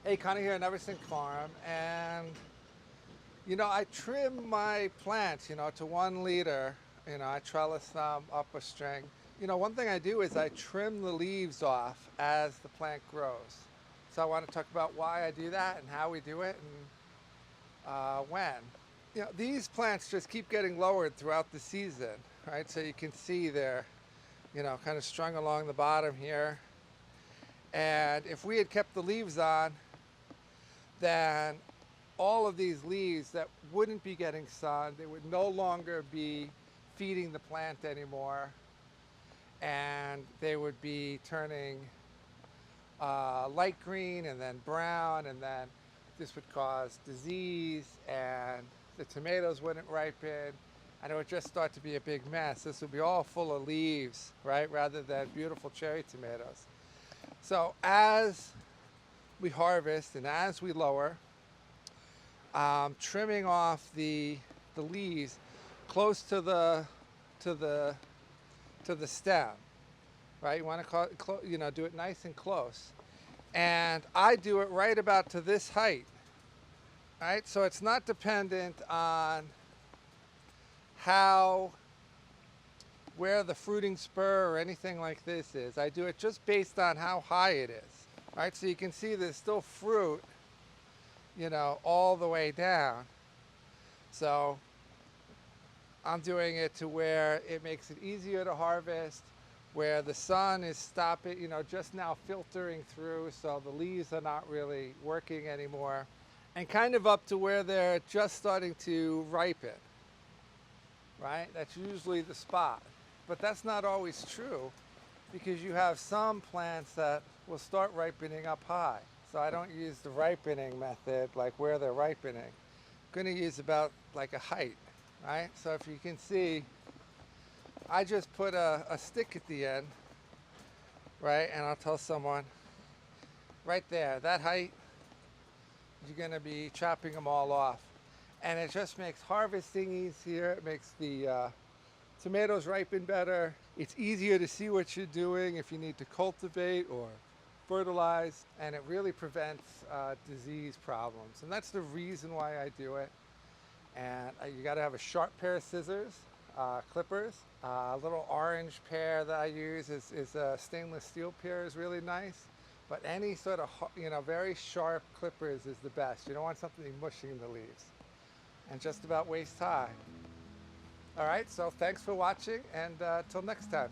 Hey, Conor here at Neversink farm, and I trim my plants, to 1 liter. I trellis them up a string. One thing I do is I trim the leaves off as the plant grows. So I want to talk about why I do that and how we do it and when. These plants just keep getting lowered throughout the season, right? So you can see they're, kind of strung along the bottom here. And if we had kept the leaves on, then all of these leaves that wouldn't be getting sun, they would no longer be feeding the plant anymore, and they would be turning light green and then brown, and then this would cause disease, and the tomatoes wouldn't ripen, and it would just start to be a big mess. This would be all full of leaves, right, rather than beautiful cherry tomatoes. So as we harvest and as we lower, trimming off the leaves close to the stem, right? You want to do it nice and close, and I do it right about to this height, right? So it's not dependent on where the fruiting spur or anything like this is. I do it just based on how high it is, right? So you can see there's still fruit, all the way down. So I'm doing it to where it makes it easier to harvest, where the sun is stopping, just now filtering through, so the leaves are not really working anymore, and kind of up to where they're just starting to ripen, right? That's usually the spot. But that's not always true, because you have some plants that will start ripening up high. So I don't use the ripening method, like where they're ripening. I'm going to use about like a height, right? So if you can see, I just put a stick at the end, right? And I'll tell someone, right there, that height, you're going to be chopping them all off. And it just makes harvesting easier. It makes the tomatoes ripen better. It's easier to see what you're doing if you need to cultivate or fertilize, and it really prevents disease problems. And that's the reason why I do it. And you got to have a sharp pair of scissors, clippers. A little orange pair that I use is a stainless steel pair, is really nice. But any sort of very sharp clippers is the best. You don't want something mushing the leaves, and just about waist high. All right, so thanks for watching, and till next time.